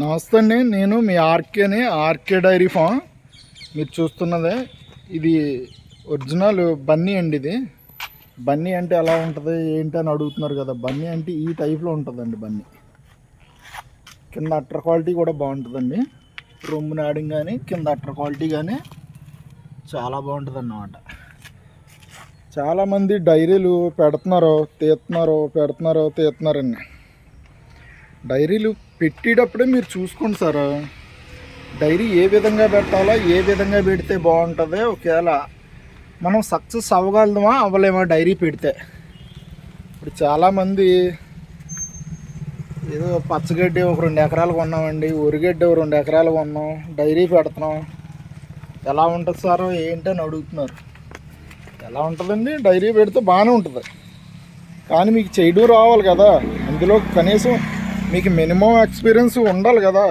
నమస్తే అండి, నేను మీ ఆర్కేని ఆర్కే డైరీ ఫామ్. మీరు చూస్తున్నదే ఇది ఒరిజినల్ బన్నీ అండి. ఇది బన్నీ అంటే ఎలా ఉంటుంది ఏంటి అని అడుగుతున్నారు కదా. బన్నీ అంటే ఈ టైప్లో ఉంటుందండి. బన్నీ కింద అట్టర్ క్వాలిటీ కూడా బాగుంటుందండి. రొమ్ము నాడింగ్ కానీ కింద అట్టర్ క్వాలిటీ కానీ చాలా బాగుంటుంది అన్నమాట. చాలామంది డైరీలు తీస్తున్నారండి. డైరీలు పెట్టేటప్పుడే మీరు చూసుకోండి సార్. డైరీ ఏ విధంగా పెట్టాలో, ఏ విధంగా పెడితే బాగుంటుంది, ఒకవేళ మనం సక్సెస్ అవ్వగలమా అవ్వలేమా డైరీ పెడితే. ఇప్పుడు చాలామంది ఏదో పచ్చగడ్డి ఒక 2 ఎకరాలు కొన్నామండి, ఒరిగడ్డి 2 ఎకరాలు కొన్నాం, డైరీ పెడుతున్నాం, ఎలా ఉంటుంది సార్ ఏంటి అని అడుగుతున్నారు. ఎలా ఉంటుందండి, డైరీ పెడితే బాగానే ఉంటుంది, కానీ మీకు చేయడం రావాలి కదా. అందులో కనీసం మీకు మినిమం ఎక్స్పీరియన్స్ ఉండాలి కదా.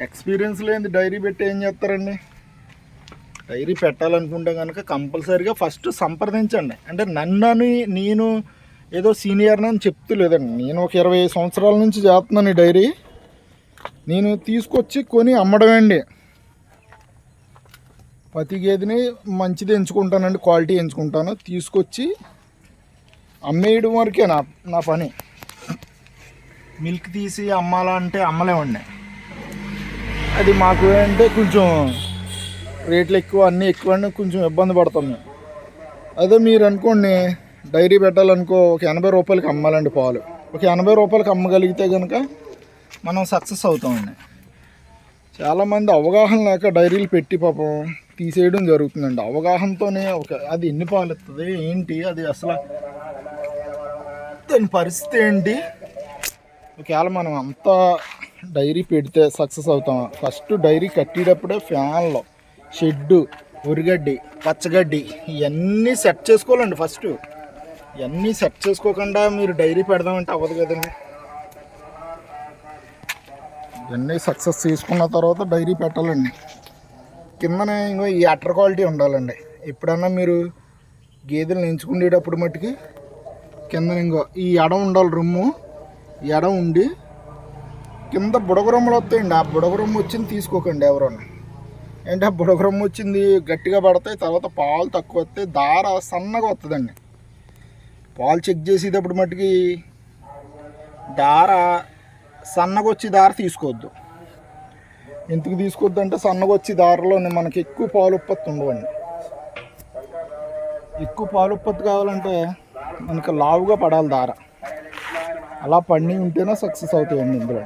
ఎక్స్పీరియన్స్ లేని డైరీ పెట్టి ఏం చేస్తారండి. డైరీ పెట్టాలనుకుంటే కనుక కంపల్సరీగా ఫస్ట్ సంప్రదించండి. అంటే నేను ఏదో సీనియర్ని అని చెప్తలేదండి. నేను ఒక 20 సంవత్సరాల నుంచి చేస్తున్నాను ఈ డైరీ. నేను తీసుకొచ్చి కొని అమ్మడమేండి. ప్రతి గేదెని మంచిది ఎంచుకుంటానండి, క్వాలిటీ ఎంచుకుంటాను, తీసుకొచ్చి అమ్మేయడం వరకే నా పని. మిల్క్ తీసి అమ్మాలంటే అమ్మలేమండి. అది మాకు అంటే కొంచెం రేట్లు ఎక్కువ, అన్నీ ఎక్కువ అండి, కొంచెం ఇబ్బంది పడతాం మేము. అదే మీరు అనుకోండి, డైరీ పెట్టాలనుకో ఒక 80 రూపాయలకి అమ్మాలండి పాలు. ఒక 80 రూపాయలకి అమ్మగలిగితే కనుక మనం సక్సెస్ అవుతామండి. చాలామంది అవగాహన లేక డైరీలు పెట్టి పాపం తీసేయడం జరుగుతుందండి. అవగాహనతోనే అది ఎన్ని పాలు ఇస్తుంది ఏంటి, అది అసలు దాని పరిస్థితి ఏంటి, ఒకవేళ మనం అంతా డైరీ పెడితే సక్సెస్ అవుతాం. ఫస్ట్ డైరీ కట్టేటప్పుడే ఫ్యాన్లో, షెడ్డు, ఉరిగడ్డి, పచ్చగడ్డి ఇవన్నీ సెట్ చేసుకోవాలండి. ఫస్ట్ ఇవన్నీ సెట్ చేసుకోకుండా మీరు డైరీ పెడదామంటే అవ్వదు కదండి. ఇవన్నీ సక్సెస్ తీసుకున్న తర్వాత డైరీ పెట్టాలండి. కిందనే ఇంకో ఈ అట్టర్ క్వాలిటీ ఉండాలండి. ఎప్పుడన్నా మీరు గేదెలను ఎంచుకునేటప్పుడు మట్టుకి కింద ఇంకో ఈ ఎడం ఉండాలి, రొమ్ము ఈ ఎడం ఉండి కింద బుడగరొమ్మలు వస్తాయండి. ఆ బుడగరొమ్ము వచ్చింది తీసుకోకండి ఎవరన్నా. అంటే ఆ బుడగరొమ్ము వచ్చింది గట్టిగా పడతాయి, తర్వాత పాలు తక్కువ వస్తాయి, దార సన్నగా వస్తుందండి. పాలు చెక్ చేసేటప్పుడు మట్టుకి దార సన్నగా వచ్చి దార తీసుకోవద్దు. ఎందుకు తీసుకోవద్దు అంటే సన్నగా వచ్చి దారిలోనే మనకి ఎక్కువ పాలు ఉత్పత్తి ఉండవండి. ఎక్కువ పాలు ఉత్పత్తి కావాలంటే మనకి లావుగా పడాలి దార. అలా పడి ఉంటేనే సక్సెస్ అవుతాయండి. ఇందులో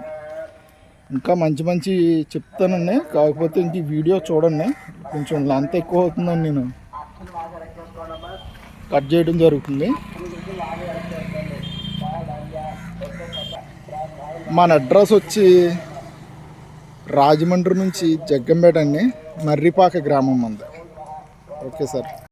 ఇంకా మంచి చెప్తానండి, కాకపోతే ఇంక ఈ వీడియో చూడండి, కొంచెం లెంత్ ఎక్కువ అవుతుందని నేను కట్ చేయడం జరుగుతుంది. మన అడ్రస్ వచ్చి రాజమండ్రి నుంచి జగ్గంపేట అండి, మర్రిపాక గ్రామం మంది. Okay sir.